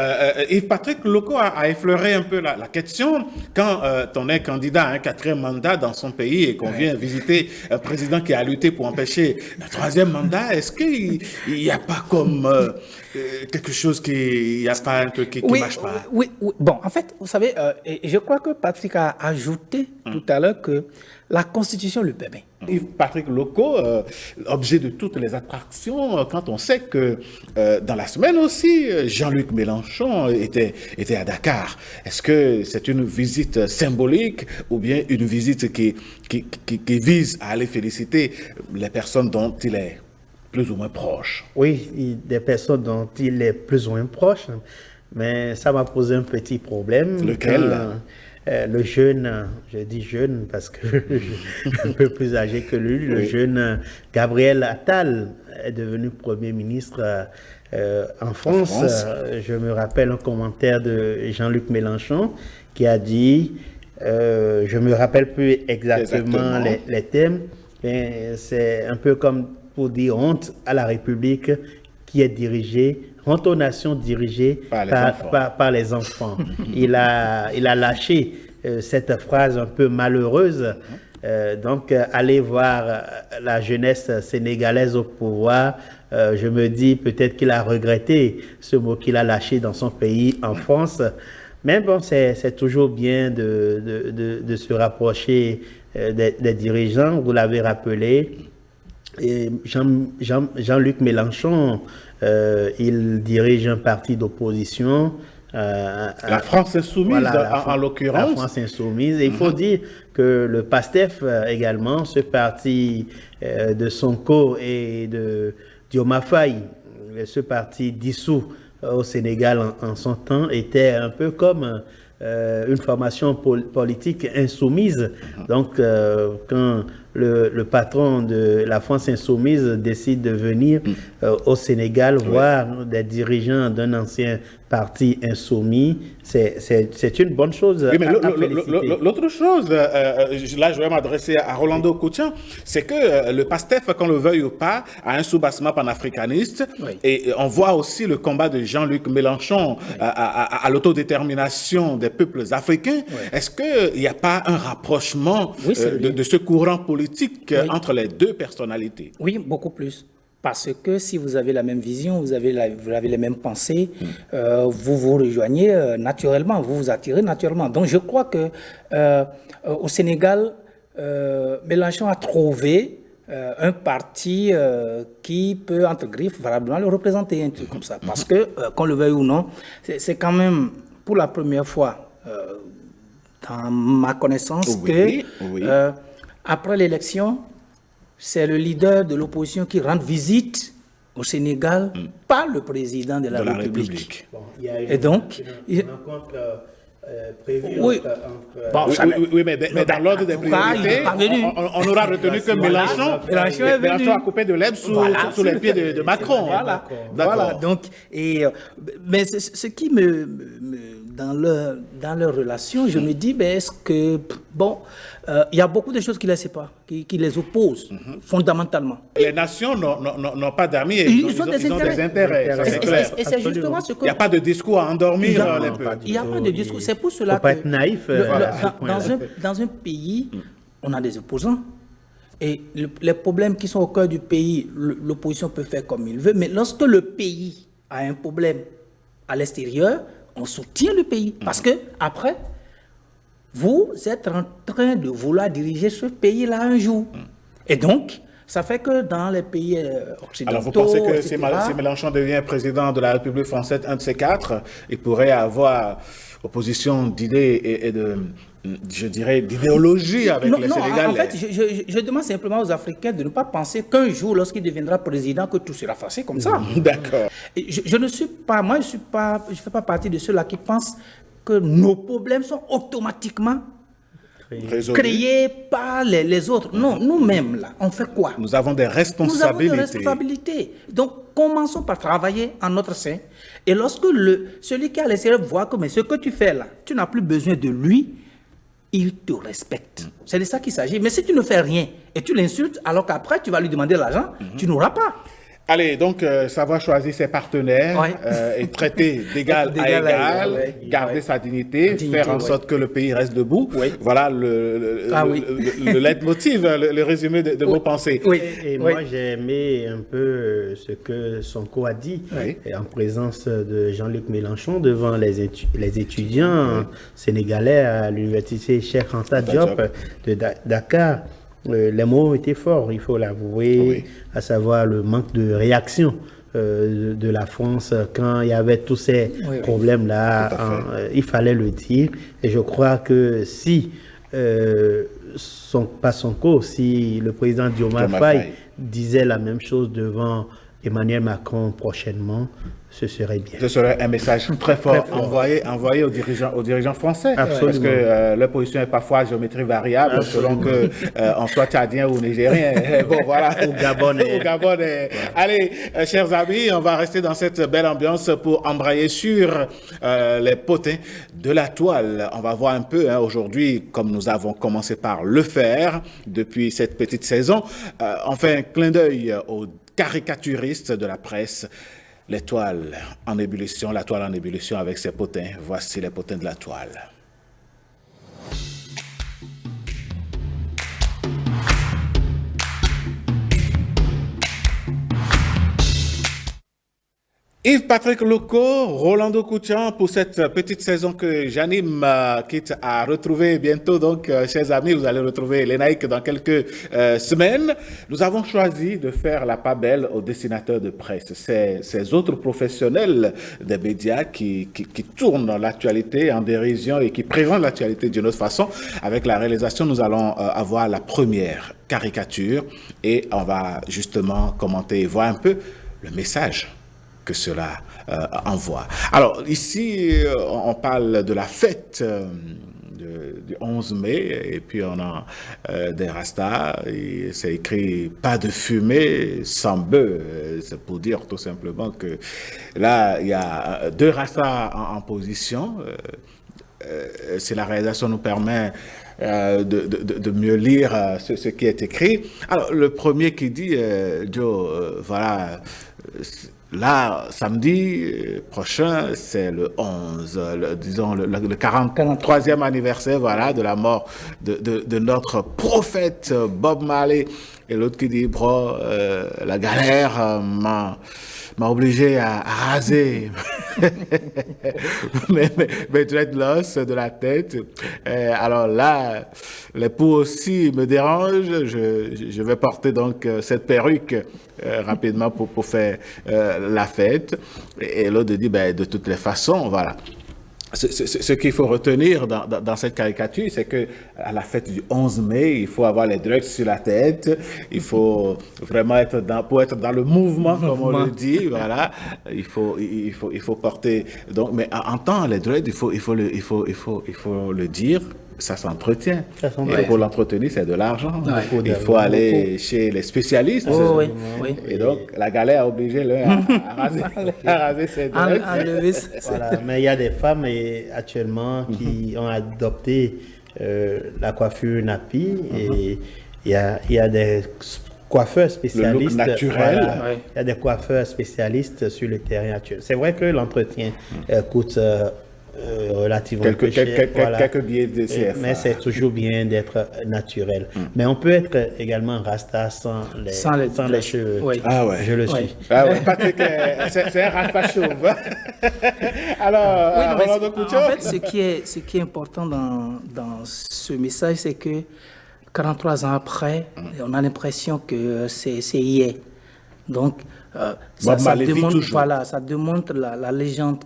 Yves-Patrick Loko a effleuré un peu la question. Quand on est candidat à un 4e mandat dans son pays et qu'on vient visiter un président qui a lutté pour empêcher un 3e mandat, est-ce qu'il n'y a pas comme quelque chose il n'y a pas un truc qui ne marche pas? Oui. Bon, en fait, vous savez, je crois que Patrick a ajouté tout à l'heure que la Constitution le permet. Yves-Patrick Loko, objet de toutes les attractions, quand on sait que dans la semaine aussi, Jean-Luc Mélenchon était à Dakar. Est-ce que c'est une visite symbolique ou bien une visite qui vise à aller féliciter les personnes dont il est plus ou moins proche? Oui, des personnes dont il est plus ou moins proche, mais ça m'a posé un petit problème. Lequel? Le jeune, je dis jeune parce que je suis un peu plus âgé que lui, le jeune Gabriel Attal est devenu Premier ministre en France. Je me rappelle un commentaire de Jean-Luc Mélenchon qui a dit, je me rappelle plus exactement. Les thèmes, mais c'est un peu comme pour dire honte à la République qui est dirigée, honte aux nations dirigées par les enfants. Il a lâché cette phrase un peu malheureuse. Donc, aller voir la jeunesse sénégalaise au pouvoir, je me dis peut-être qu'il a regretté ce mot qu'il a lâché dans son pays, en France. Mais bon, c'est toujours bien de se rapprocher des dirigeants, vous l'avez rappelé. Et Jean-Luc Mélenchon, il dirige un parti d'opposition. La France Insoumise, voilà, en l'occurrence. La France Insoumise. Et il faut dire que le PASTEF également, ce parti de Sonko et de Diomaye Faye, ce parti dissous au Sénégal en son temps, était un peu comme une formation politique insoumise. Donc, quand le patron de la France Insoumise décide de venir au Sénégal voir des dirigeants d'un ancien parti insoumis, c'est une bonne chose. Oui, mais l'autre chose, là je vais m'adresser à Rolando Koutian, c'est que le PASTEF, qu'on le veuille ou pas, a un soubassement panafricaniste, et on voit aussi le combat de Jean-Luc Mélenchon à l'autodétermination des peuples africains. Est-ce qu'il n'y a pas un rapprochement de ce courant politique entre les deux personnalités? Oui, beaucoup plus. Parce que si vous avez la même vision, vous avez les mêmes pensées, vous vous rejoignez naturellement, vous vous attirez naturellement. Donc je crois que au Sénégal, Mélenchon a trouvé un parti qui peut, entre griffes, valablement le représenter, un truc comme ça. Parce que, qu'on le veuille ou non, c'est quand même pour la première fois dans ma connaissance que après l'élection, c'est le leader de l'opposition qui rend visite au Sénégal par le président de la République. Bon, il y a et donc, une rencontre prévue mais dans l'ordre des priorités, on aura retenu que Mélenchon a coupé de l'herbe sous les pieds de Macron. Voilà. Donc, mais ce qui me dans leur relation, je me dis, ben, est-ce que, bon, il y a beaucoup de choses qui les séparent, qui les opposent fondamentalement. Les nations n'ont pas d'amis, ils ont des intérêts, ça c'est clair. Et c'est justement ce que... Il n'y a pas de discours à endormir les peuples. Il n'y a pas de discours, c'est pour cela que... Il ne faut pas être naïf. Dans un pays, on a des opposants. Et les problèmes qui sont au cœur du pays, l'opposition peut faire comme il veut, mais lorsque le pays a un problème à l'extérieur, on soutient le pays. Parce que, après, vous êtes en train de vouloir diriger ce pays-là un jour. Et donc, ça fait que dans les pays occidentaux... Alors, vous pensez que si Mélenchon devient président de la République française, un de ces quatre, il pourrait avoir opposition d'idées et de... je dirais, d'idéologie avec les Sénégalais. En fait, je demande simplement aux Africains de ne pas penser qu'un jour, lorsqu'il deviendra président, que tout sera facile comme ça. D'accord. Je ne suis pas, moi, je fais pas partie de ceux-là qui pensent que nos problèmes sont automatiquement créés par les autres. Non, nous-mêmes, là, on fait quoi? Nous avons des responsabilités. Nous avons des responsabilités. Donc, commençons par travailler en notre sein. Et lorsque celui qui est à l'extérieur voit que mais ce que tu fais là, tu n'as plus besoin de lui, il te respecte. C'est de ça qu'il s'agit. Mais si tu ne fais rien et tu l'insultes, alors qu'après tu vas lui demander l'argent, tu n'auras pas. Allez, donc, savoir choisir ses partenaires et traiter d'égal à égal, garder sa dignité, faire en sorte que le pays reste debout. Voilà le leitmotiv, le résumé de vos pensées. Et moi, j'ai aimé un peu ce que Sonko a dit en présence de Jean-Luc Mélenchon devant les étudiants sénégalais à l'université Cheikh Anta Diop de Dakar. Les mots étaient forts, il faut l'avouer, à savoir le manque de réaction de la France quand il y avait tous ces problèmes-là. Il fallait le dire. Et je crois que si, pas Sonko, si le président Diomaye Faye disait la même chose devant Emmanuel Macron prochainement, ce serait bien. Ce serait un message très fort envoyé aux dirigeants français. Absolument. Parce que l'opposition est parfois à géométrie variable selon qu'on soit tchadien ou nigérien. Bon, voilà. Ou gabonais. Allez, chers amis, on va rester dans cette belle ambiance pour embrayer sur les potins de la toile. On va voir un peu aujourd'hui, comme nous avons commencé par le faire depuis cette petite saison, on fait un clin d'œil aux caricaturistes de la presse. La toile en ébullition avec ses potins. Voici les potins de la toile. Yves-Patrick Loko, Rolando Kouchan pour cette petite saison que j'anime, quitte à retrouver bientôt. Donc, chers amis, vous allez retrouver Lénaïque dans quelques semaines. Nous avons choisi de faire la part belle aux dessinateurs de presse. Ces autres professionnels des médias qui tournent l'actualité en dérision et qui présentent l'actualité d'une autre façon. Avec la réalisation, nous allons avoir la première caricature et on va justement commenter et voir un peu le message que cela envoie. Alors, ici, on parle de la fête du 11 mai, et puis on a des rastas, et c'est écrit « Pas de fumée sans bœuf ». C'est pour dire tout simplement que là, il y a deux rastas en position. Si la réalisation nous permet de mieux lire ce qui est écrit. Alors, le premier qui dit, Joe, voilà... Là, samedi prochain, c'est le 11, disons le 43e anniversaire, voilà, de la mort de notre prophète Bob Marley. Et l'autre qui dit, bro, la galère m'a obligé à raser mes dreadlocks de la tête. Alors là, les poux aussi me dérangent. Je vais porter donc cette perruque rapidement pour faire la fête. Et l'autre dit, ben, de toutes les façons, voilà. Ce qu'il faut retenir dans cette caricature, c'est que à la fête du 11 mai, il faut avoir les drugs sur la tête, il faut vraiment pour être dans le mouvement, comme on le dit, voilà. Il faut porter. Donc, mais en temps les drugs, il faut le dire. ça s'entretient. s'entretient. Et pour l'entretenir, c'est de l'argent. Ouais. Il faut aller chez les spécialistes. Oh, oui, oui. Et donc, la galère a obligé l'un à raser ses dreads. Enlever Voilà. Mais il y a des femmes actuellement qui ont adopté la coiffure nappy et il y a des coiffeurs spécialistes. Le look naturel. Voilà. Ouais. Il y a des coiffeurs spécialistes sur le terrain actuel. C'est vrai que l'entretien coûte relativement peu cher. Voilà. Quelques billets de CFA. Mais c'est toujours bien d'être naturel. Mais on peut être également rasta sans les cheveux. Oui. Ah ouais. Je le suis. Oui. Ah ouais, Patrick, c'est un rasta chauve. Alors, Oui, non, mais Rolando Couture. en fait, ce qui est important dans ce message, c'est que 43 ans après, on a l'impression que c'est hier. Donc, Bob Marley vit démontre, toujours. voilà, ça démontre la légende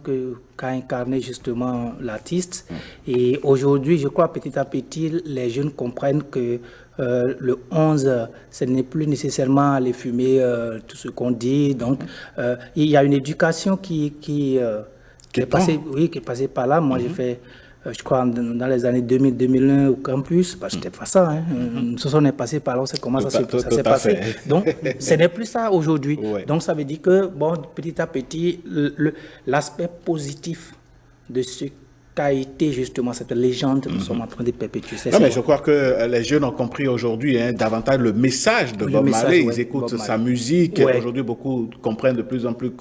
qu'a incarné justement l'artiste. Et aujourd'hui, je crois petit à petit, les jeunes comprennent que le 11, ce n'est plus nécessairement aller fumer tout ce qu'on dit. Donc, il y a une éducation qui est passée, oui, qui est passée par là. Moi, j'ai fait, je crois, dans les années 2000-2001 au campus, parce que c'était pas ça. Hein. Ce sont passé par là, on sait comment ça s'est passé. fait. Donc, ce n'est plus ça aujourd'hui. Ouais. Donc, ça veut dire que, bon, petit à petit, l'aspect positif de ce qu'a été justement cette légende que nous sommes en train de perpétuer. Non, mais je crois que les jeunes ont compris aujourd'hui davantage le message de Bob Marley. Ils écoutent sa musique. Ouais. Aujourd'hui, beaucoup comprennent de plus en plus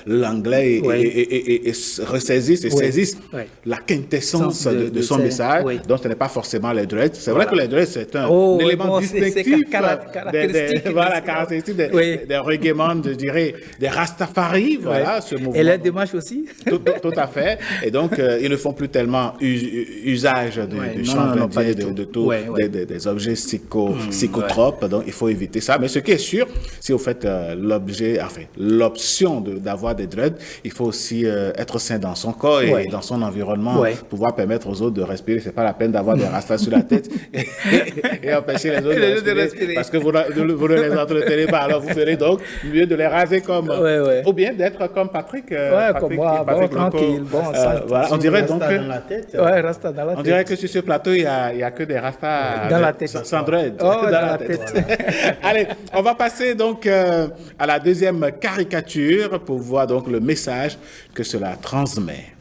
l'anglais Ouais. et ressaisissent et saisissent Ouais. la quintessence de son ces- message. ouais. Donc, ce n'est pas forcément les dreads. C'est vrai que les dreads, c'est un élément bon, c'est distinctif caractéristique. voilà, caractéristique des reggaeman, je dirais, des Rastafari. Voilà, ce mouvement. Et les démarches aussi. Tout à fait. Et donc, ils ne font plus tellement usage du chanvre indien, de tout, des objets psychotropes. Donc, il faut éviter ça. Mais ce qui est sûr, si vous faites l'option d'avoir des dreads, il faut aussi être sain dans son corps et dans son environnement, pouvoir permettre aux autres de respirer. C'est pas la peine d'avoir des rastas sur la tête et empêcher les autres de respirer. Parce que vous ne les entretenez pas. Alors, vous ferez donc mieux de les raser comme... Ou bien d'être comme Patrick. Comme moi, Patrick bon, tranquille. Bon, voilà, on dirait donc que... Ouais, rasta dans la tête. On dirait que sur ce plateau, il y a que des rastas dans la tête. Sans dread. Oh, dans la tête. Voilà. Allez, on va passer donc à la deuxième caricature pour voir donc le message que cela transmet.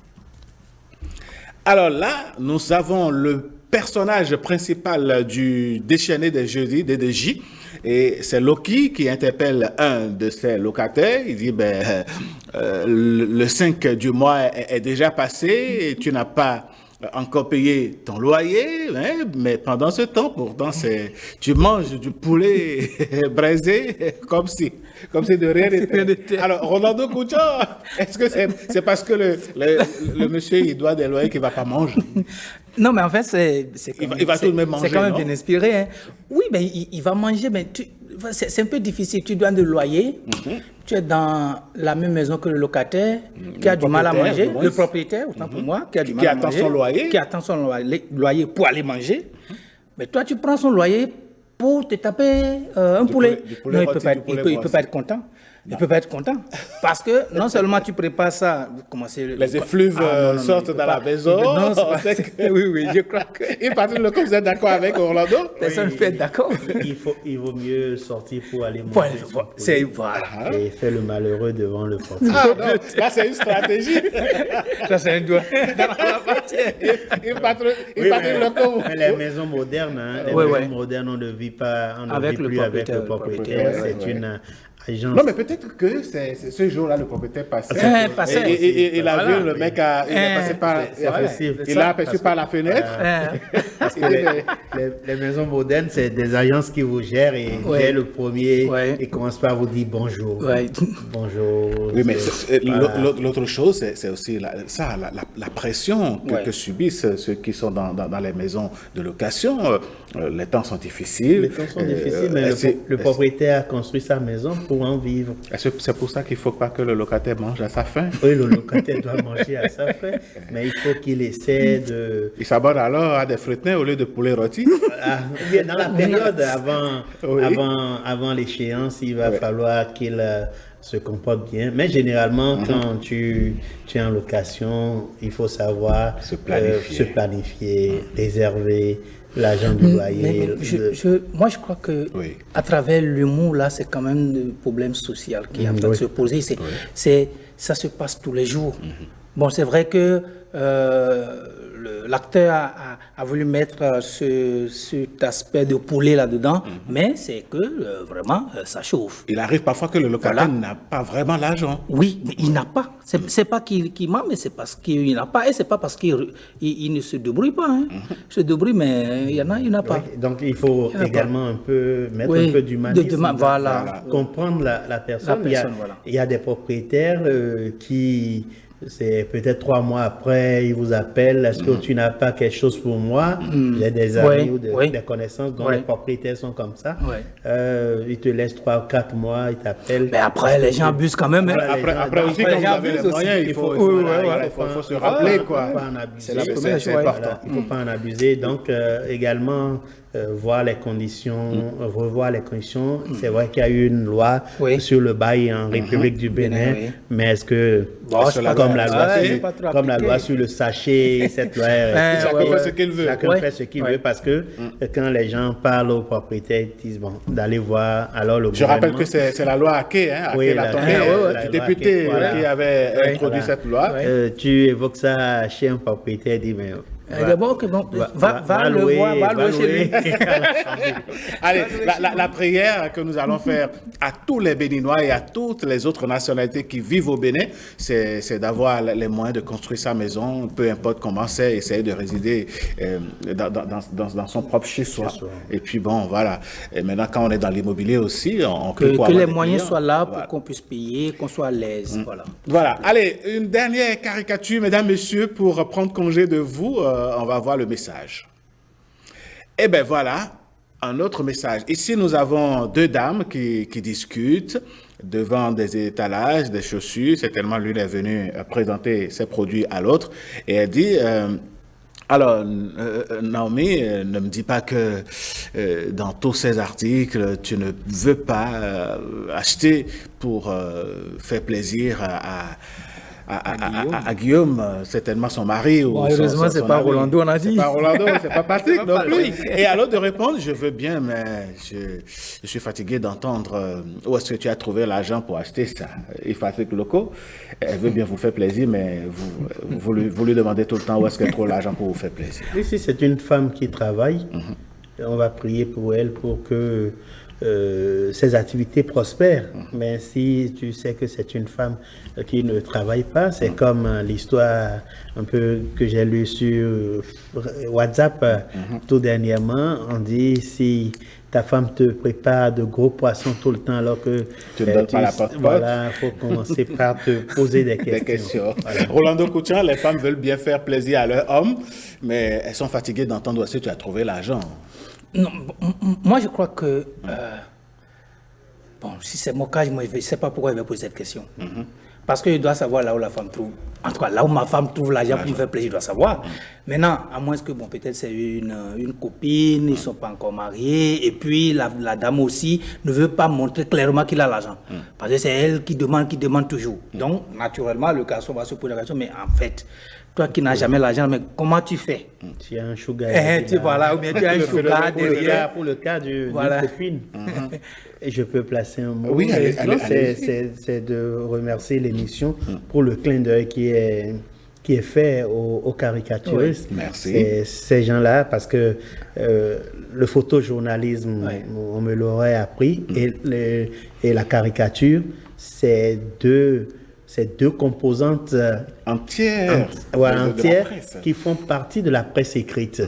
Alors là, nous avons le personnage principal du déchaîné des jeudis, DDJ, et c'est Loki qui interpelle un de ses locataires. Il dit, le 5 du mois est déjà passé et tu n'as pas encore payé ton loyer, hein, mais pendant ce temps, pourtant, tu manges du poulet braisé comme si de rien n'était. Alors, Rolando Couture, est-ce que c'est parce que le monsieur, il doit des loyers qu'il ne va pas manger? Non, mais en fait, il va tout de même manger, c'est quand même non? bien inspiré. Hein. Oui, mais il va manger, mais c'est un peu difficile. Tu dois de loyer, tu es dans la même maison que le locataire, qui a du mal à manger, le propriétaire, autant pour moi, qui a du mal à manger, qui attend son loyer pour aller manger. Mais toi, tu prends son loyer pour te taper un poulet. Non, il ne peut pas être content. Il ne peut pas être content. Parce que non seulement tu prépares ça, les effluves sortent dans la maison. Non, oui, je crois que... Et Patrick Lecomte, vous êtes d'accord avec Orlando? Personne ne peut être d'accord. Il vaut mieux sortir pour aller manger. C'est voilà. Et faire le malheureux devant le portier. Ah, non, là, c'est une stratégie. Ça, c'est un doigt dans la partie. Mais les maisons modernes, on ne vit pas avec le propriétaire. C'est une agence. Non, mais peut-être que c'est ce jour-là, le propriétaire passait. Et il a vu le mec, il est passé par. Il l'a aperçu par la fenêtre. Parce que les maisons modernes, c'est des agences qui vous gèrent et dès le premier, ils commencent par vous dire bonjour. Bonjour. Oui, mais l'autre chose, c'est aussi la pression que subissent ceux qui sont dans les maisons de location. Les temps sont difficiles. Les temps sont difficiles, mais le propriétaire a construit sa maison pour en vivre. C'est pour ça qu'il ne faut pas que le locataire mange à sa faim. Oui, le locataire doit manger à sa faim, mais il faut qu'il essaie de... Il s'abonne alors à des fretinins au lieu de poulet rôti. Dans la période avant l'échéance, il va falloir qu'il se comportent bien. Mais généralement, quand tu es en location, il faut savoir se planifier, réserver l'agent du loyer. Moi, je crois que à travers l'humour, là, c'est quand même le problème social qui est en train de se poser. Ça se passe tous les jours. Bon, c'est vrai que l'acteur a voulu mettre cet aspect de poulet là-dedans, mais c'est que vraiment, ça chauffe. Il arrive parfois que le locataire n'a pas vraiment l'argent. Oui, mais il n'a pas. C'est pas qu'il ment, mais c'est parce qu'il n'a pas. Et c'est pas parce qu'il ne se débrouille pas. Hein. Il se débrouille, mais il n'y en a pas. Donc, il faut également un peu mettre un peu d'humanisme. Voilà. Comprendre la personne. Il y a des propriétaires qui... C'est peut-être 3 mois après, ils vous appellent. Est-ce que tu n'as pas quelque chose pour moi? J'ai des amis ou des connaissances dont les propriétaires sont comme ça. Ils te laissent 3 ou 4 mois, ils t'appellent. Mais après, les gens abusent quand même. Après aussi, quand vous avez les moyens, il faut se rappeler. C'est important. Il ne faut pas en abuser. Donc, également, voir les conditions, revoir les conditions. C'est vrai qu'il y a eu une loi sur le bail en République du Bénin, mais est-ce que, comme la loi sur le sachet, cette loi, chacun fait ce qu'il veut. Chacun fait ce qu'il veut, parce que quand les gens parlent aux propriétaires, ils disent d'aller voir alors le gouvernement. Je rappelle que c'est la loi Ake, du député qui avait introduit cette loi. Tu évoques ça chez un propriétaire, dit mais... D'abord, va le voir, va louer chez lui. Allez, la prière que nous allons faire à tous les Béninois et à toutes les autres nationalités qui vivent au Bénin, c'est d'avoir les moyens de construire sa maison, peu importe comment c'est, essayer de résider dans son propre chez-soi. Et puis bon, voilà. Et maintenant, quand on est dans l'immobilier aussi, on peut... Que les moyens soient là pour qu'on puisse payer, qu'on soit à l'aise. Voilà. Allez, une dernière caricature, mesdames, messieurs, pour prendre congé de vous. On va voir le message. Eh bien voilà, un autre message. Ici, nous avons 2 dames qui discutent devant des étalages, des chaussures. C'est tellement l'une est venue présenter ses produits à l'autre. Et elle dit... Alors, Naomi, ne me dis pas que dans tous ces articles, tu ne veux pas acheter pour faire plaisir à Guillaume, certainement son mari. Ou heureusement, c'est pas Rolando, on a dit. C'est pas Rolando, c'est pas Patrick non plus. Et à l'autre de répondre, je veux bien, mais je suis fatigué d'entendre où est-ce que tu as trouvé l'argent pour acheter ça. Il Patrick Loco, elle veut bien vous faire plaisir, mais vous lui demandez tout le temps où est-ce qu'elle trouve l'argent pour vous faire plaisir. Ici, c'est une femme qui travaille. On va prier pour elle pour que ses activités prospèrent. Mais si tu sais que c'est une femme qui ne travaille pas, c'est comme l'histoire un peu que j'ai lue sur WhatsApp tout dernièrement. On dit si ta femme te prépare de gros poissons tout le temps alors que tu ne donnes pas la porte. Voilà, il faut commencer par te poser des questions. Voilà. Rolando Couchant, les femmes veulent bien faire plaisir à leur homme, mais elles sont fatiguées d'entendre où est-ce que tu as trouvé l'argent. Non, moi je crois que bon, si c'est mon cas, moi, je ne sais pas pourquoi il va poser cette question. Parce que je dois savoir là où la femme trouve. En tout cas, là où ma femme trouve l'argent pour me faire plaisir, je dois savoir. Maintenant, à moins que, bon, peut-être c'est une copine, ils ne sont pas encore mariés, et puis la dame aussi ne veut pas montrer clairement qu'il a l'argent. Parce que c'est elle qui demande toujours. Donc, naturellement, le garçon va se poser la question, mais en fait, toi qui n'as jamais l'argent, mais comment tu fais? Tu as un sugar. Voilà, ou bien tu as un sugar derrière. Pour le cas d'une copine. Et je peux placer un mot. Oui, c'est de remercier l'émission pour le clin d'œil qui est fait aux caricaturistes. Oui, merci. Ces gens-là, parce que le photojournalisme, on me l'aurait appris, et la caricature, c'est deux composantes entières qui font partie de la presse écrite.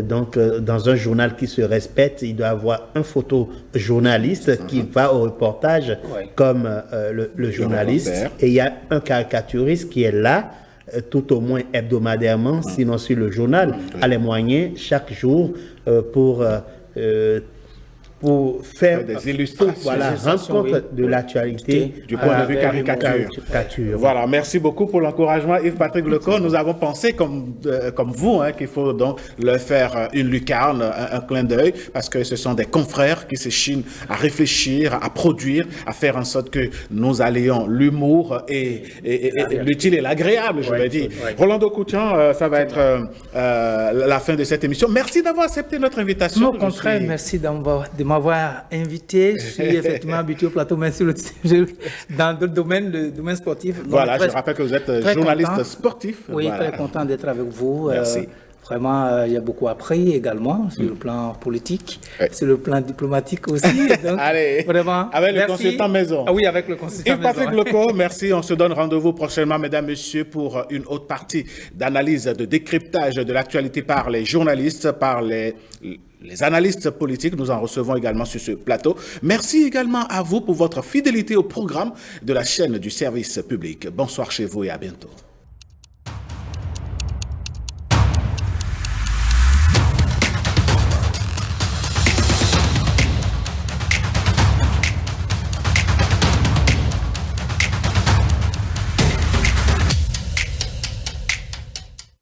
Donc, dans un journal qui se respecte, il doit avoir un photojournaliste qui va au reportage comme le journaliste, et il y a un caricaturiste qui est là, tout au moins hebdomadairement, sinon sur le journal, a les moyens chaque jour pour pour faire des illustrations. Voilà, rendre compte de l'actualité du point de vue caricature. Voilà, merci beaucoup pour l'encouragement, Yves-Patrick Lecaux. Nous avons pensé, comme vous, qu'il faut donc leur faire une lucarne, un clin d'œil, parce que ce sont des confrères qui s'échinent à réfléchir, à produire, à faire en sorte que nous allions l'humour et l'utile et l'agréable, je vais dire. Rolando Koutian, ça va être la fin de cette émission. Merci d'avoir accepté notre invitation. Au contraire, merci de m'avoir invité. Je suis effectivement habitué au plateau, mais dans le domaine sportif. Voilà, je rappelle que vous êtes journaliste sportif. Oui, voilà. Très content d'être avec vous. Merci. Vraiment, il y a beaucoup appris également sur le plan politique, sur le plan diplomatique aussi. Donc, allez, vraiment, avec le consultant maison. Ah oui, avec le consultant maison. Patrick Lecaux, merci. On se donne rendez-vous prochainement, mesdames, messieurs, pour une autre partie d'analyse, de décryptage de l'actualité par les journalistes, par les analystes politiques. Nous en recevons également sur ce plateau. Merci également à vous pour votre fidélité au programme de la chaîne du service public. Bonsoir chez vous et à bientôt.